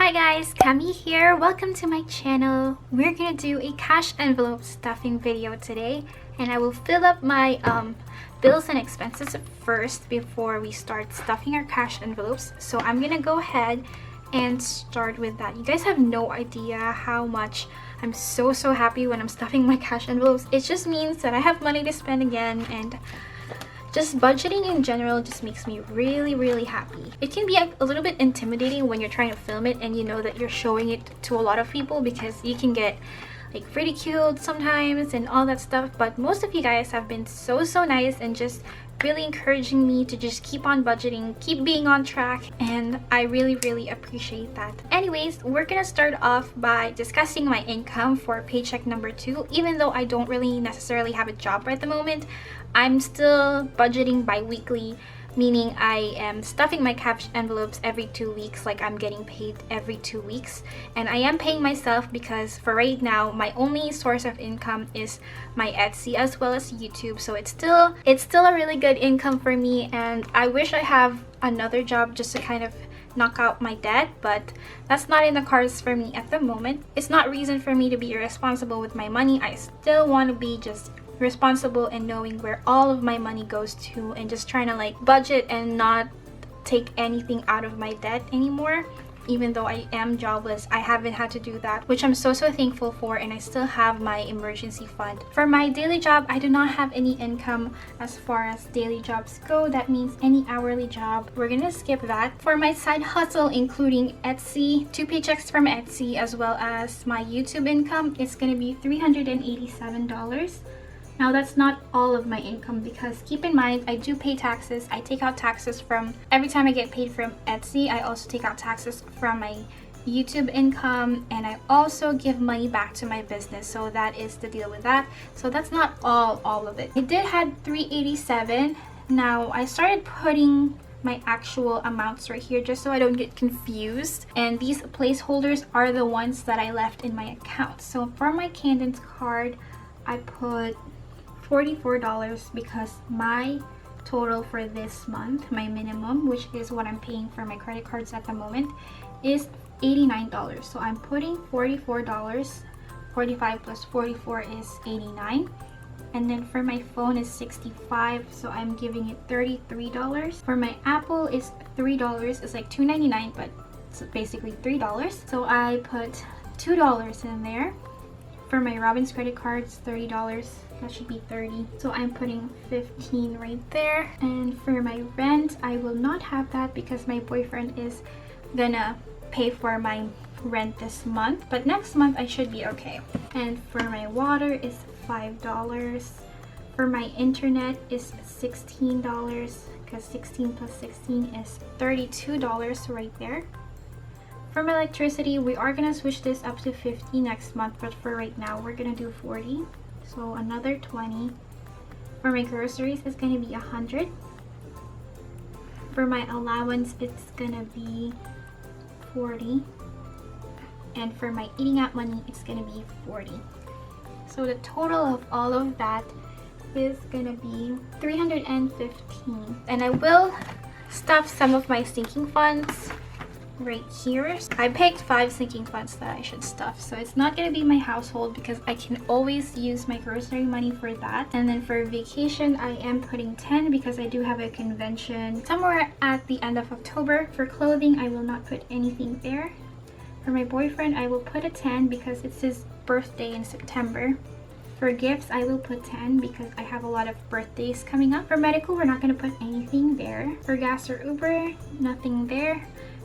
Hi guys, Kami here. Welcome to my channel. We're gonna do a cash envelope stuffing video today, and I will fill up my bills and expenses first before we start stuffing our cash envelopes. So I'm gonna go ahead and start with that. You guys have no idea how much I'm so happy when I'm stuffing my cash envelopes. It just means that I have money to spend again, and just budgeting in general just makes me really happy. It can be a little bit intimidating when you're trying to film it and you know that you're showing it to a lot of people, because you can get like ridiculed sometimes and all that stuff. But most of you guys have been so nice and just really encouraging me to just keep on budgeting, keep being on track, and I really appreciate that. Anyways, we're gonna start off by discussing my income for paycheck number 2. Even though I don't really necessarily have a job at the moment, I'm still budgeting bi-weekly, meaning I am stuffing my cash envelopes every 2 weeks, like I'm getting paid every 2 weeks. And I am paying myself because for right now my only source of income is my Etsy as well as YouTube. So it's still a really good income for me, and I wish I have another job just to kind of knock out my debt, but that's not in the cards for me at the moment. It's not reason for me to be irresponsible with my money. I still want to be just responsible and knowing where all of my money goes to, and just trying to like budget and not take anything out of my debt anymore. Even though I am jobless, I haven't had to do that, which I'm so thankful for, and I still have my emergency fund. For my daily job, I do not have any income as far as daily jobs go. That means any hourly job, we're gonna skip that. For my side hustle, including Etsy, 2 paychecks from Etsy, as well as my YouTube income, it's gonna be $387. Now that's not all of my income, because keep in mind I do pay taxes. I take out taxes from every time I get paid from Etsy. I also take out taxes from my YouTube income, and I also give money back to my business. So that is the deal with that. So that's not all of it. It did had $387. Now I started putting my actual amounts right here just so I don't get confused, and these placeholders are the ones that I left in my account. So for my Condren's card, I put $44 because my total for this month, my minimum, which is what I'm paying for my credit cards at the moment, is $89. So I'm putting $44. 45 plus 44 is 89. And then for my phone is $65, so I'm giving it $33. For my Apple is $3. It's like $2.99, but it's basically $3. So I put $2 in there. For my Robin's credit cards, $30. That should be 30. So I'm putting 15 right there. And for my rent, I will not have that because my boyfriend is gonna pay for my rent this month. But next month I should be okay. And for my water is $5. For my internet is $16, because 16 plus 16 is $32 right there. For my electricity, we are gonna switch this up to 50 next month, but for right now we're gonna do 40, so another 20. For my groceries, it's gonna be 100. For my allowance, it's gonna be 40, and for my eating out money, it's gonna be 40. So the total of all of that is gonna be 315. And I will stuff some of my sinking funds right here. I picked 5 sinking funds that I should stuff, so it's not going to be my household because I can always use my grocery money for that. And then for vacation, I am putting 10 because I do have a convention somewhere at the end of October. For clothing, I will not put anything there. For my boyfriend, I will put a 10 because it's his birthday in September. For gifts, I will put 10 because I have a lot of birthdays coming up. For medical, we're not going to put anything there. For gas or Uber, nothing there.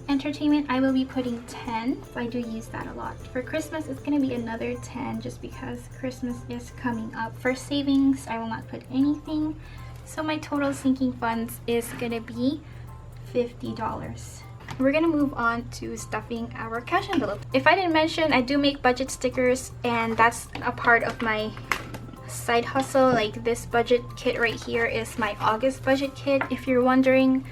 Entertainment, I will be putting 10. So I do use that a lot. For Christmas, it's going to be another 10 just because Christmas is coming up. For savings, I will not put anything. So my total sinking funds is going to be $50. We're going to move on to stuffing our cash envelope. If I didn't mention, I do make budget stickers, and that's a part of my side hustle. Like this budget kit right here is my August budget kit, if you're wondering.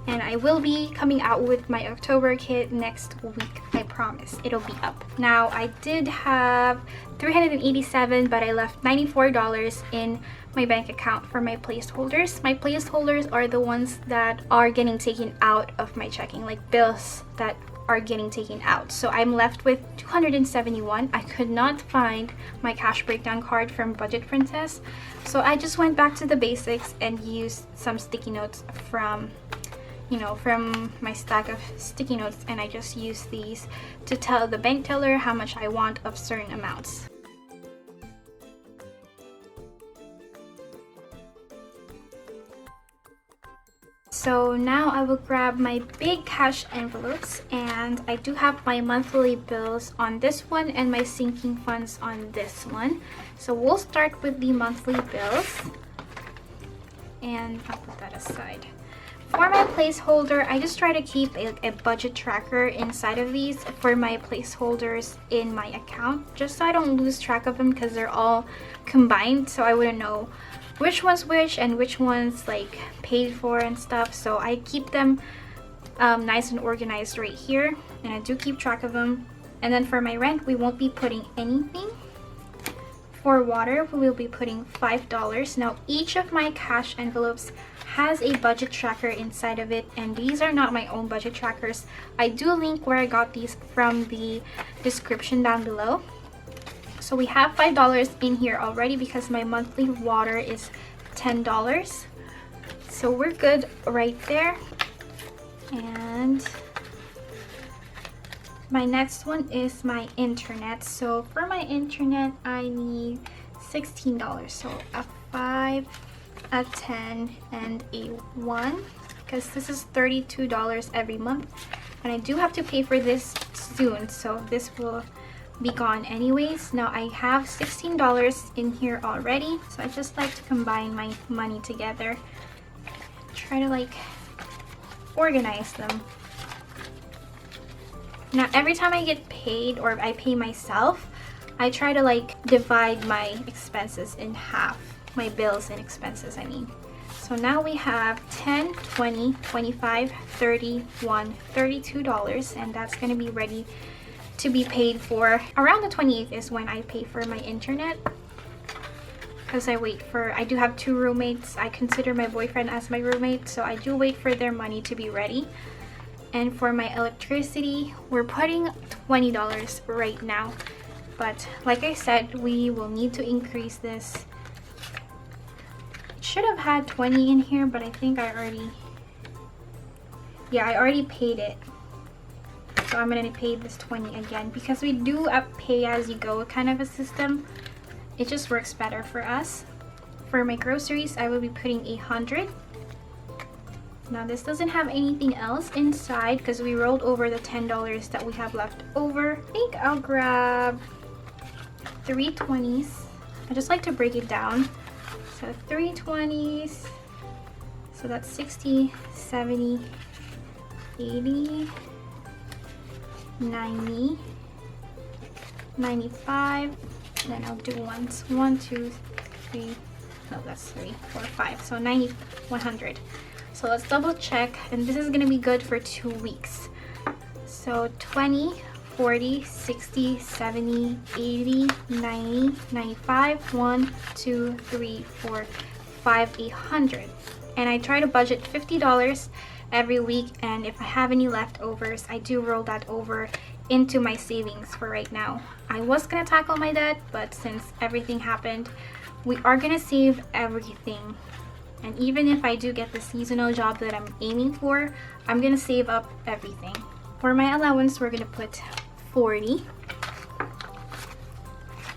And I will be coming out with my October kit next week. I promise it'll be up. Now I did have $387, but I left $94 in my bank account for my placeholders. My placeholders are the ones that are getting taken out of my checking, like bills that are getting taken out. So I'm left with 271. I could not find my cash breakdown card from Budget Princess, so I just went back to the basics and used some sticky notes from my stack of sticky notes, and I just used these to tell the bank teller how much I want of certain amounts. So now I will grab my big cash envelopes, and I do have my monthly bills on this one and my sinking funds on this one. So we'll start with the monthly bills, and I'll put that aside. For my placeholder, I just try to keep a budget tracker inside of these for my placeholders in my account, just so I don't lose track of them because they're all combined, so I wouldn't know which one's which and which one's like paid for and stuff. So I keep them nice and organized right here, and I do keep track of them. And then for my rent, we won't be putting anything. For water, we will be putting $5. Now each of my cash envelopes has a budget tracker inside of it, and these are not my own budget trackers. I do link where I got these from the description down below. So we have $5 in here already because my monthly water is $10. So we're good right there. And my next one is my internet. So for my internet, I need $16. So a 5, a 10, and a 1, because this is $32 every month, and I do have to pay for this soon, so this will be gone anyways. Now I have $16 in here already, so I just like to combine my money together, try to like organize them. Now every time I get paid or I pay myself, I try to like divide my expenses in half, my bills and expenses I mean. So now we have 10, 20, 25, 31, $32, and that's going to be ready to be paid for. Around the 28th is when I pay for my internet, because I do have 2 roommates. I consider my boyfriend as my roommate, so I do wait for their money to be ready. And for my electricity, we're putting $20 right now, but like I said, we will need to increase this. Should have had 20 in here, but I think I already paid it, so I'm gonna pay this 20 again because we do a pay-as-you-go kind of a system. It just works better for us. For my groceries, I will be putting 100. Now this doesn't have anything else inside because we rolled over the $10 that we have left over. I think I'll grab 3 20s. I just like to break it down. So 3 20s, so that's 60, 70, 80, 90, 95, and then I'll do ones. 1, 2, 3, no, that's 3, 4, 5, so 90, 100. So let's double check, and this is going to be good for 2 weeks. So 20, 40, 60, 70, 80, 90, 95, 1, 2, 3, 4, 5, 100. And I try to budget $50 every week, and if I have any leftovers, I do roll that over into my savings for right now. I was gonna tackle my debt, but since everything happened, we are gonna save everything. And even if I do get the seasonal job that I'm aiming for, I'm gonna save up everything. For my allowance, we're gonna put 40.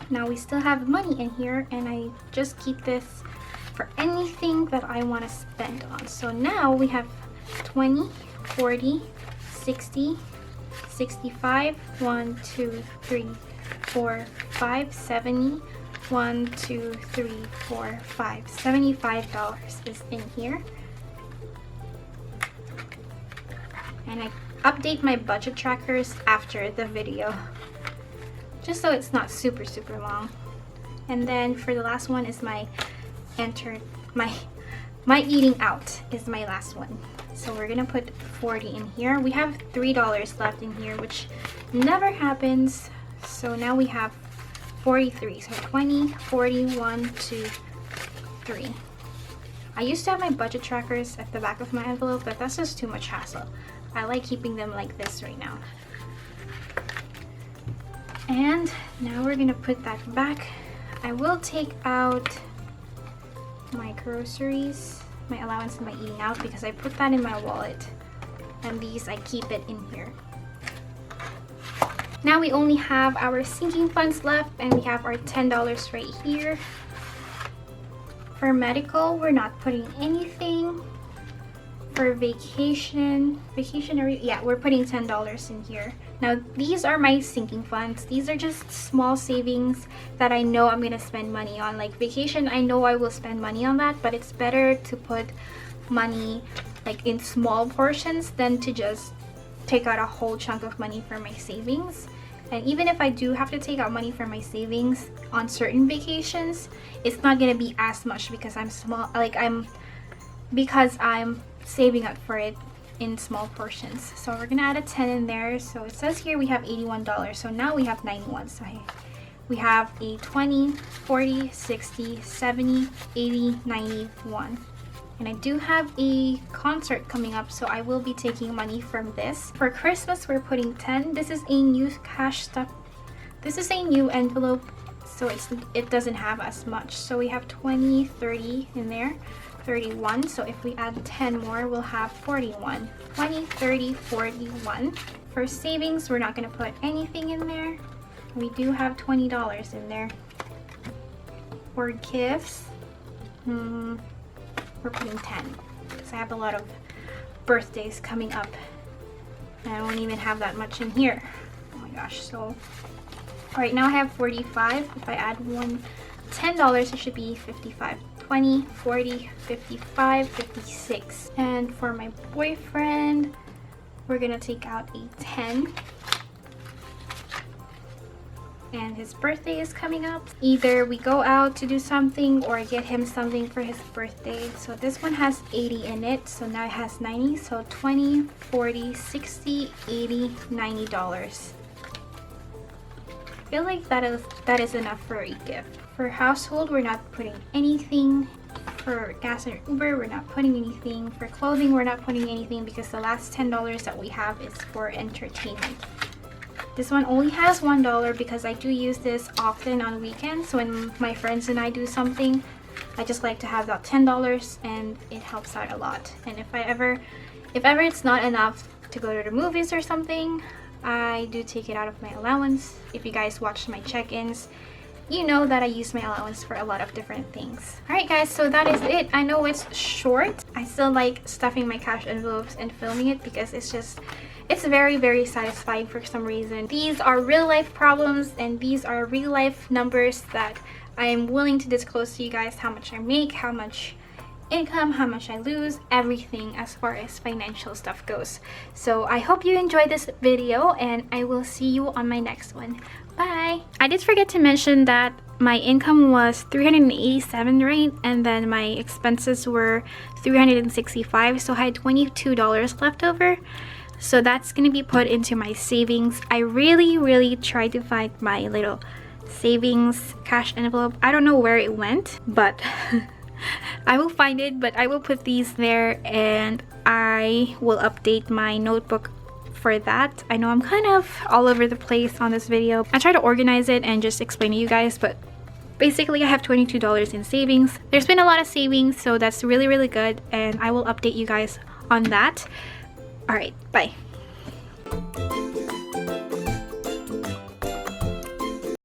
Now we still have money in here, and I just keep this for anything that I want to spend on. So now we have 20, 40, 60, 65, 1, 2, 3, 4, 5, 70, 1, 2, 3, 4, 5, $75 is in here. And I update my budget trackers after the video, just so it's not super long. And then for the last one is my eating out is my last one. So we're gonna put 40 in here. We have $3 left in here, which never happens. So now we have 43. So 20, 40, 1, 2, 3. I used to have my budget trackers at the back of my envelope, but that's just too much hassle. I like keeping them like this right now. And now we're gonna put that back. I will take out my groceries, my allowance and my eating out, because I put that in my wallet, and these I keep it in here. Now we only have our sinking funds left, and we have our $10 right here. For medical, we're not putting anything. For yeah, we're putting $10 in here. Now these are my sinking funds. These are just small savings that I know I'm gonna spend money on. Like vacation, I know I will spend money on that, but it's better to put money like in small portions than to just take out a whole chunk of money for my savings. And even if I do have to take out money for my savings on certain vacations, it's not gonna be as much because I'm saving up for it in small portions. So we're gonna add a 10 in there. So it says here we have $81, so now we have 91. So we have a 20, 40, 60, 70, 80, 91. And I do have a concert coming up, so I will be taking money from this. For Christmas, we're putting 10. This is a new cash stuff. This is a new envelope, so it doesn't have as much. So we have 20, 30 in there, 31. So if we add 10 more, we'll have 41. 20, 30, 41. For savings, we're not gonna put anything in there. We do have $20 in there. For gifts, we're putting 10 because I have a lot of birthdays coming up and I won't even have that much in here. Oh my gosh. So right now I have 45. If I add $10, it should be 55. 20, 40, 55, 56. And for my boyfriend, we're gonna take out a 10. And his birthday is coming up. Either we go out to do something or get him something for his birthday. So this one has 80 in it, so now it has 90. So 20, 40, 60, 80, $90. I feel like that is enough for a gift. For household, we're not putting anything. For gas and Uber, we're not putting anything. For clothing, we're not putting anything because the last $10 that we have is for entertainment. This one only has $1 because I do use this often on weekends. So when my friends and I do something, I just like to have that $10 and it helps out a lot. And if ever it's not enough to go to the movies or something, I do take it out of my allowance. If you guys watch my check-ins, you know that I use my allowance for a lot of different things. Alright guys, so that is it. I know it's short. I still like stuffing my cash envelopes and filming it because it's very, very satisfying for some reason. These are real life problems and these are real life numbers that I am willing to disclose to you guys, how much I make, how much income, how much I lose, everything as far as financial stuff goes. So I hope you enjoyed this video and I will see you on my next one. Bye! I did forget to mention that my income was $387, right? And then my expenses were $365, so I had $22 left over. So that's gonna be put into my savings. I really tried to find my little savings cash envelope. I don't know where it went, but I will find it. But I will put these there and I will update my notebook for that. I know I'm kind of all over the place on this video. I try to organize it and just explain to you guys, but basically I have $22 in savings. There's been a lot of savings, so that's really good, and I will update you guys on that. Alright, bye.